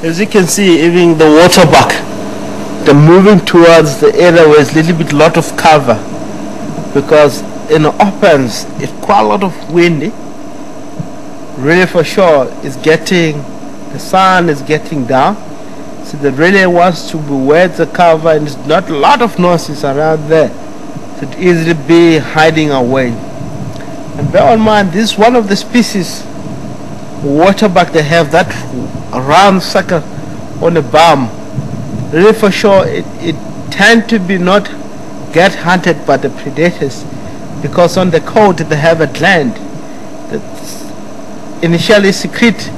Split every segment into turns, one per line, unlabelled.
As you can see, even the Waterbuck, they're moving towards the area where it's a little bit lot of cover, because in the opens it's quite a lot of windy. Really for sure it's getting, the sun is getting down, so they really wants to be where the cover and there's not a lot of noises around there, so it easily be hiding away. And bear in mind, this is one of the species Waterbuck, they have that round sucker on the bum. Really for sure it tend to be not get hunted by the predators, because on the coat they have a gland that initially secrete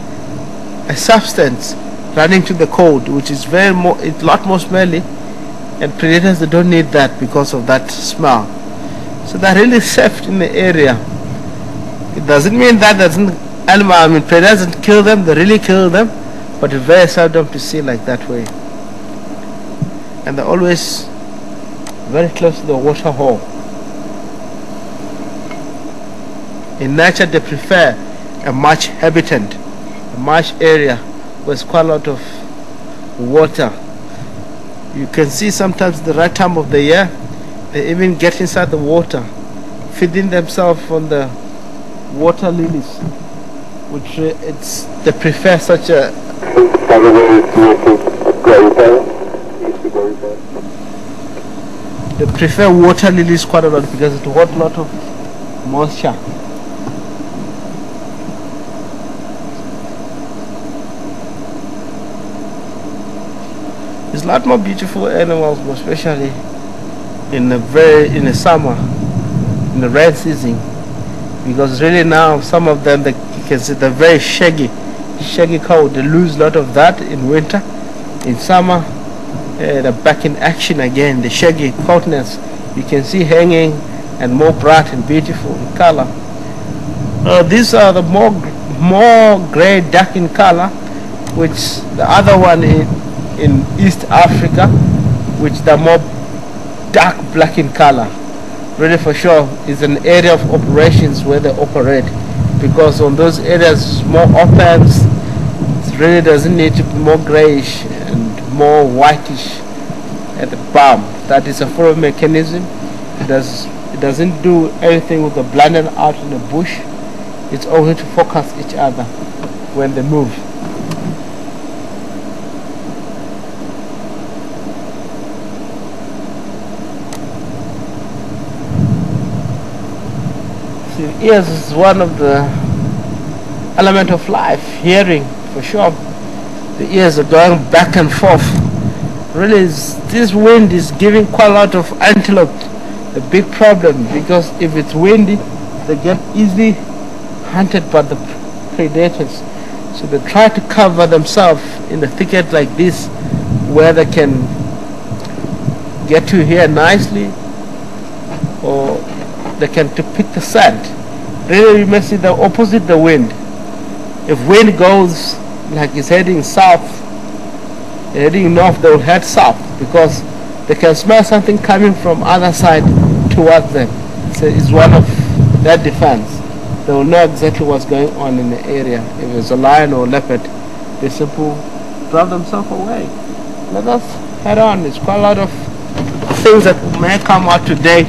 a substance running to the coat, which is it's a lot more smelly, and predators, they don't need that because of that smell. So they're really safe in the area. It doesn't mean that predators doesn't kill them, they really kill them, but it's very seldom to see like that way. And they're always very close to the water hole. In nature they prefer a marsh habitat, a marsh area where there's quite a lot of water. You can see sometimes the right time of the year they even get inside the water, feeding themselves on the water lilies, which they prefer such a they prefer water lilies quite a lot because it holds a lot of moisture. There's a lot more beautiful animals, especially in the summer, in the rain season, because really now some of them, you can see they're very shaggy coat. They lose a lot of that in winter. In summer they're back in action again. The shaggy coatness you can see hanging and more bright and beautiful in color. These are the more gray dark in color, which the other one in East Africa, which they're more dark black in color. Really for sure is an area of operations where they operate, because on those areas more opens, it really doesn't need to be more grayish and more whitish at the bottom. That is a follow mechanism. It doesn't do anything with the blending out in the bush. It's only to focus each other when they move. The ears is one of the element of life. Hearing, for sure. The ears are going back and forth. Really, this wind is giving quite a lot of antelope a big problem, because if it's windy, they get easily hunted by the predators. So they try to cover themselves in a thicket like this, where they can get to here nicely, or they can to pick the scent. Really, you may see the opposite the wind. If wind goes like it's heading south, heading north, they will head south, because they can smell something coming from other side towards them. So it's one of their defense. They will know exactly what's going on in the area. If it's a lion or a leopard, they simply drive themselves away. Let us head on. There's quite a lot of things that may come out today,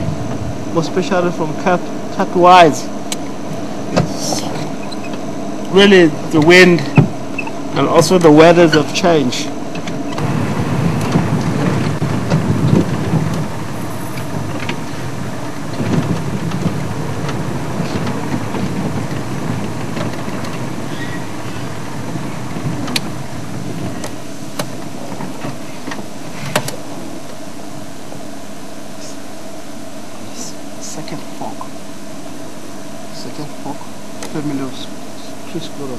especially from cat-wise. It's really the wind and also the weathers have changed. Second fork, family of tree squirrel.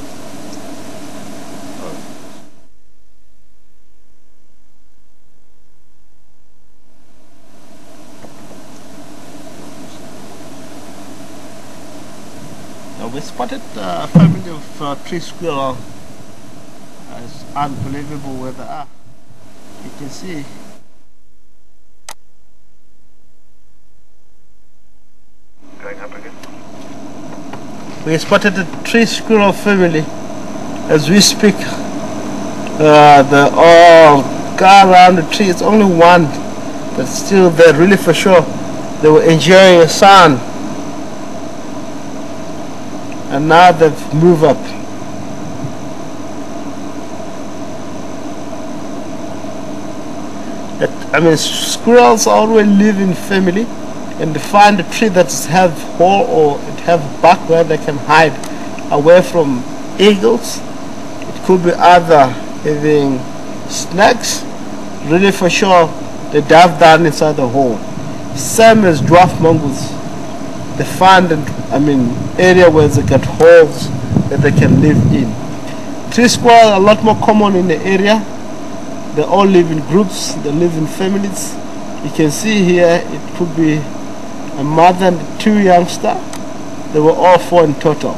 Now we spotted a family of tree squirrel. It's unbelievable where they are. You can see.
Going up again.
We spotted a tree squirrel family as we speak They all go around the tree. It's only one that's still there, really for sure. They were enjoying the sun, and now they've moved up. I mean, squirrels always live in family, and they find a tree that have hole or it have bark where they can hide away from eagles. It could be other having snakes. Really for sure, they dive down inside the hole. Same as dwarf mongoose. They find area where they get holes that they can live in. Tree squirrels are a lot more common in the area. They all live in groups, they live in families. You can see here it could be a mother and 2 youngsters. They were all 4 in total.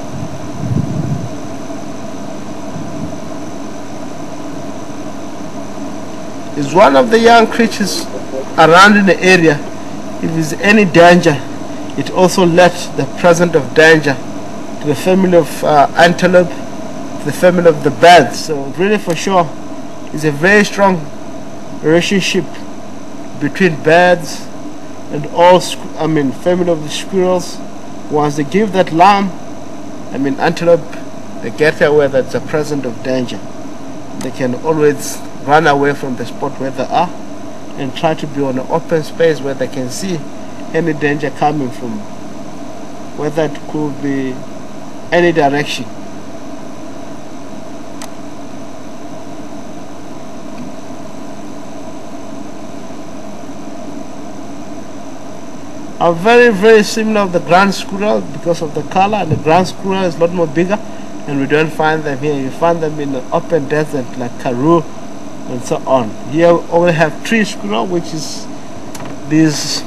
It's one of the young creatures around in the area. If there's any danger, it also lets the presence of danger to the family of antelope, to the family of the birds. So really for sure, it's a very strong relationship between birds and all family of the squirrels. Once they give that lamb, antelope, they get aware that it's a presence of danger. They can always run away from the spot where they are and try to be on an open space where they can see any danger coming from, whether it could be any direction. Are very similar to the ground squirrel because of the color, and the ground squirrel is a lot more bigger, and we don't find them here. You find them in the open desert like Karoo and so on. Here we only have tree squirrel, which is these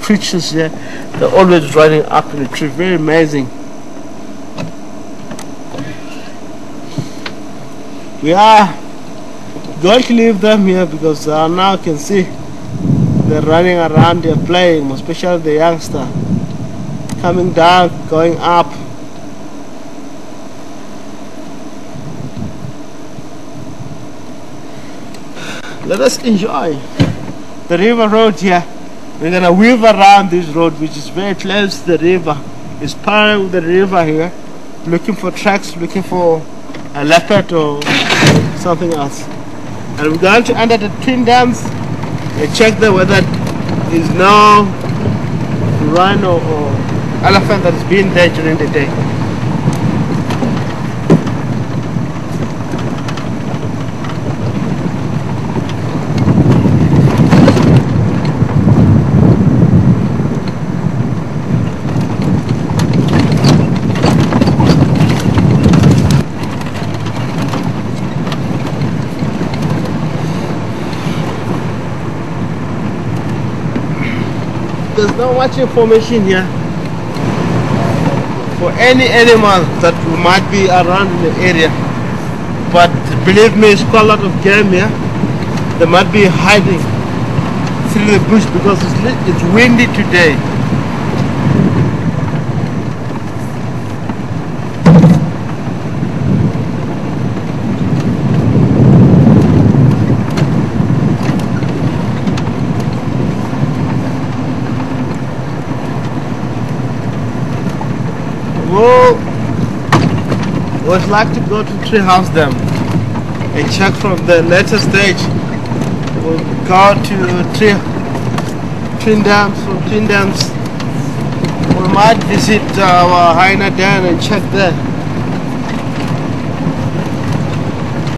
creatures here. They're always running up in the tree. Very amazing. We are going to leave them here because now you can see they're running around, they're playing, especially the youngster. Coming down, going up. Let us enjoy the river road here. We're going to weave around this road, which is very close to the river. It's parallel with the river here, looking for tracks, looking for a leopard or something else. And we're going to enter the twin dams and check the whether is no rhino or elephant that has been there during the day. There's not much information here for any animal that might be around in the area, but believe me, it's quite a lot of game here. They might be hiding through the bush because it's windy today. Would like to go to Treehouse Dam and check from the later stage. We'll go to Twin Dams. From Twin Dams we might visit our Hyena Dam and check there.